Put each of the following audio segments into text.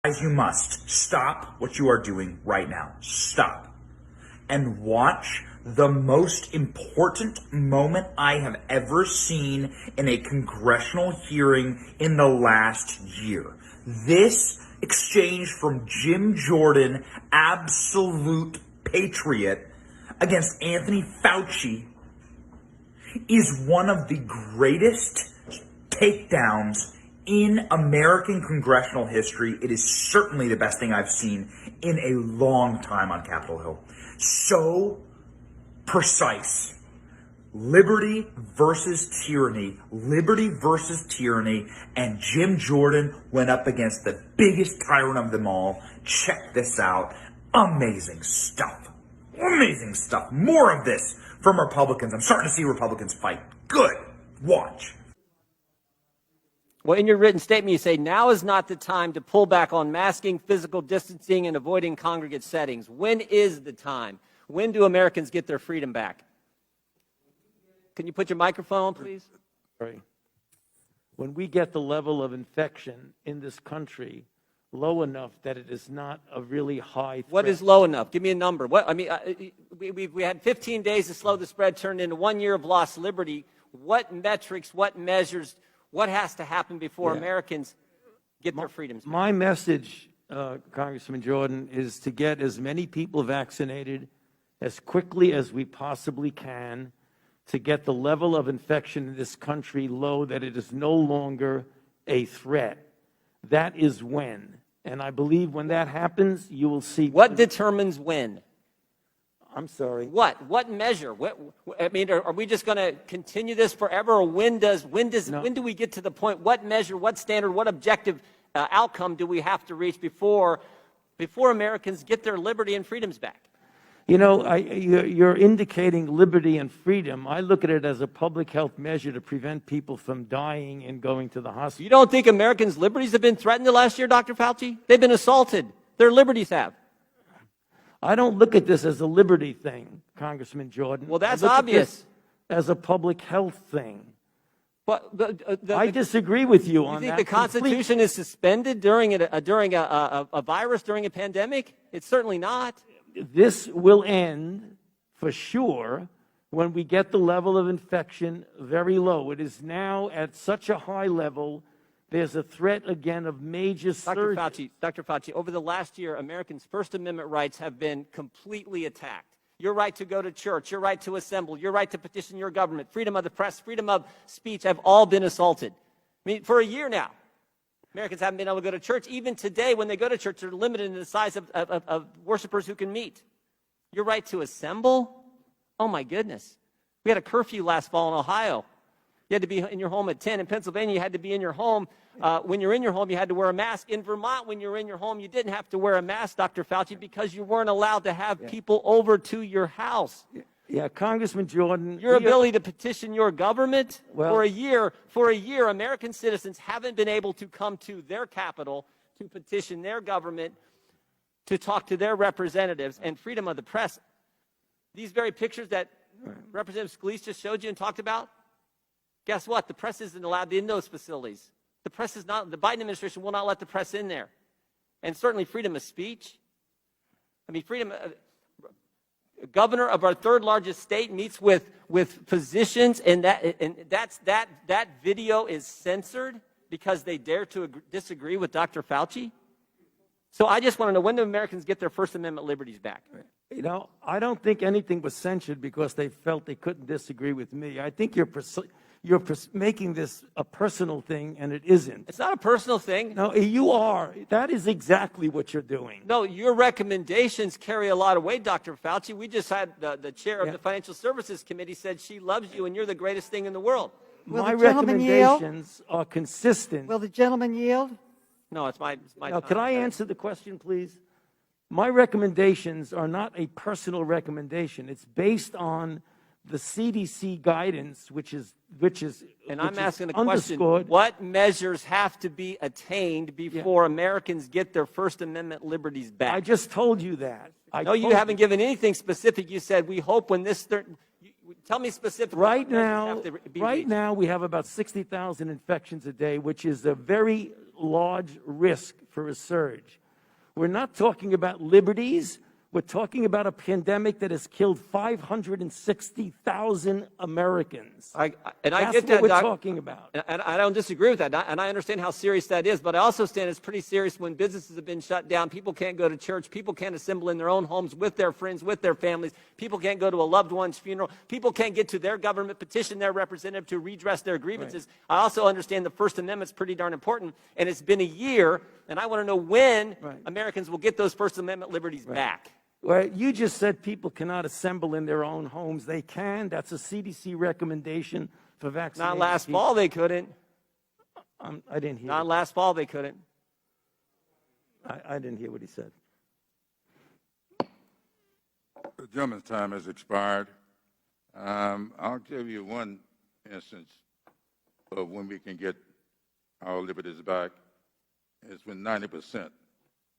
Guys, you must stop what you are doing right now. Stop. And watch the most important moment I have ever seen in a congressional hearing in the last year. This exchange from Jim Jordan, absolute patriot, against Anthony Fauci is one of the greatest takedowns in American congressional history. It is certainly the best thing I've seen in a long time on Capitol Hill. So precise. Liberty versus tyranny. Liberty versus tyranny. And Jim Jordan went up against the biggest tyrant of them all. Check this out. Amazing stuff. Amazing stuff. More of this from Republicans. I'm starting to see Republicans fight. Good. Watch. Well, in your written statement, you say, now is not the time to pull back on masking, physical distancing, and avoiding congregate settings. When is the time? When do Americans get their freedom back? Can you put your microphone on, please? Sorry. When we get the level of infection in this country low enough that it is not a really high threat. What is low enough? Give me a number. What, I mean, we had 15 days to slow the spread, turned into 1 year of lost liberty. What metrics, what measures, what has to happen before Americans get their freedoms back? My message, Congressman Jordan, is to get as many people vaccinated as quickly as we possibly can to get the level of infection in this country low that it is no longer a threat. That is when. And I believe when that happens, you will see. What determines when? I'm sorry. What measure? I mean, are we just going to continue this forever, or when do we get to the point? What measure? What standard? What objective outcome do we have to reach before Americans get their liberty and freedoms back? You know, you're indicating liberty and freedom. I look at it as a public health measure to prevent people from dying and going to the hospital. You don't think Americans' liberties have been threatened the last year, Dr. Fauci? They've been assaulted. Their liberties have. I don't look at this as a liberty thing, Congressman Jordan. Well, that's obvious. As a public health thing. But I disagree with you on that. You think the Constitution is suspended during a virus, during a pandemic? It's certainly not. This will end for sure when we get the level of infection very low. It is now at such a high level. There's a threat again of major surge. Dr. Fauci, over the last year, Americans' First Amendment rights have been completely attacked. Your right to go to church, your right to assemble, your right to petition your government, freedom of the press, freedom of speech have all been assaulted. I mean, for a year now, Americans haven't been able to go to church. Even today, when they go to church, they're limited in the size of worshipers who can meet. Your right to assemble? Oh, my goodness. We had a curfew last fall in Ohio. You had to be in your home at 10. In Pennsylvania, you had to be in your home. When you're in your home, you had to wear a mask. In Vermont, when you were in your home, you didn't have to wear a mask, Dr. Fauci, because you weren't allowed to have people over to your house. Yeah, Congressman Jordan. Your ability to petition your government for a year, American citizens haven't been able to come to their capital to petition their government, to talk to their representatives, and freedom of the press. These very pictures that Representative Scalise just showed you and talked about, guess what? The press isn't allowed in those facilities. The press is not, the Biden administration will not let the press in there. And certainly freedom of speech. I mean, governor of our third largest state meets with physicians, and that video is censored because they dare to disagree with Dr. Fauci. So I just want to know, when do Americans get their First Amendment liberties back? You know, I don't think anything was censored because they felt they couldn't disagree with me. I think you're making this a personal thing, and it isn't. It's not a personal thing. No, you are. That is exactly what you're doing. No, your recommendations carry a lot of weight, Dr. Fauci. We just had the chair of the Financial Services Committee said she loves you and you're the greatest thing in the world. My recommendations are consistent. Will the gentleman yield? No, it's my Now, can I answer the question, please? My recommendations are not a personal recommendation. It's based on the CDC guidance, which is and I'm asking the question: what measures have to be attained before Americans get their First Amendment liberties back? I just told you that. No, you haven't given anything specific. You said we hope when this. Tell me specifically. Right now, we have about 60,000 infections a day, which is a very large risk for a surge. We're not talking about liberties. We're talking about a pandemic that has killed 560,000 Americans. I That's get that, what we're Doc. talking about. And I don't disagree with that, and I understand how serious that is, but I also understand it's pretty serious when businesses have been shut down, people can't go to church, people can't assemble in their own homes with their friends, with their families, people can't go to a loved one's funeral, people can't get to their government, petition their representative to redress their grievances. Right. I also understand the First Amendment's pretty darn important, and it's been a year, and I want to know when Americans will get those First Amendment liberties back. Well, you just said people cannot assemble in their own homes. They can. That's a CDC recommendation for vaccinated Not last people. fall they couldn't. I didn't hear. Not last fall they couldn't. I didn't hear what he said. The gentleman's time has expired. I'll give you one instance of when we can get our liberties back. It's when 90%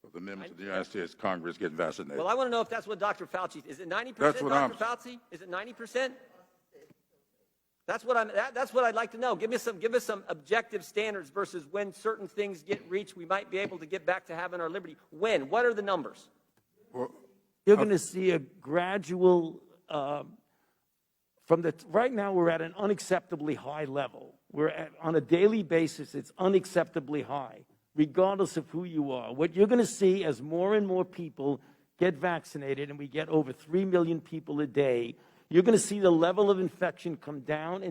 of the members of the United States Congress get vaccinated. Well, I want to know if that's what Dr. Fauci is. It 90%, That's what Dr. Fauci? Is it 90%? That's what I'd like to know. Give us some objective standards versus when certain things get reached, we might be able to get back to having our liberty. When? What are the numbers? Well, You're going to see a gradual right now we're at an unacceptably high level. On a daily basis, it's unacceptably high, regardless of who you are. What you're going to see as more and more people get vaccinated, and we get over 3 million people a day, you're going to see the level of infection come down,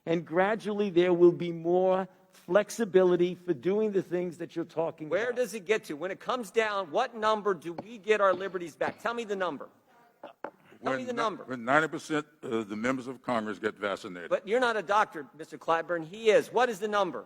and gradually there will be more flexibility for doing the things that you're talking about. Where does it get to? When it comes down, what number do we get our liberties back? Tell me the number. Tell me the number. When 90% of the members of Congress get vaccinated. But you're not a doctor, Mr. Clyburn. He is. What is the number?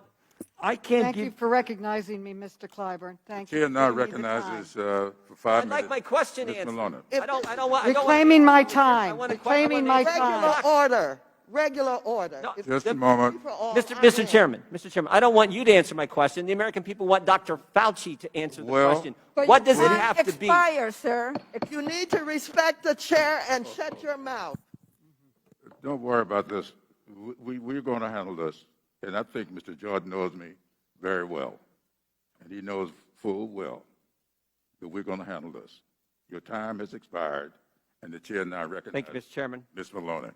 I can't Thank give... you for recognizing me, Mr. Clyburn. Thank you. Chair now for giving me the recognizes time. for 5 I'd minutes. like my question Ms. answered. Maloney. I don't want. Reclaiming my I time. want a Reclaiming my Regular time. Regular order. No, Just a moment. Mr. Chairman, I don't want you to answer my question. The American people want Dr. Fauci to answer the Well- question. What does it have to be? Expire, sir. If you need to respect the chair and shut your mouth. Don't worry about this. We're going to handle this. And I think Mr. Jordan knows me very well. And he knows full well that we're going to handle this. Your time has expired, and the chair now recognizes Thank you, Mr. Chairman. Ms. Maloney.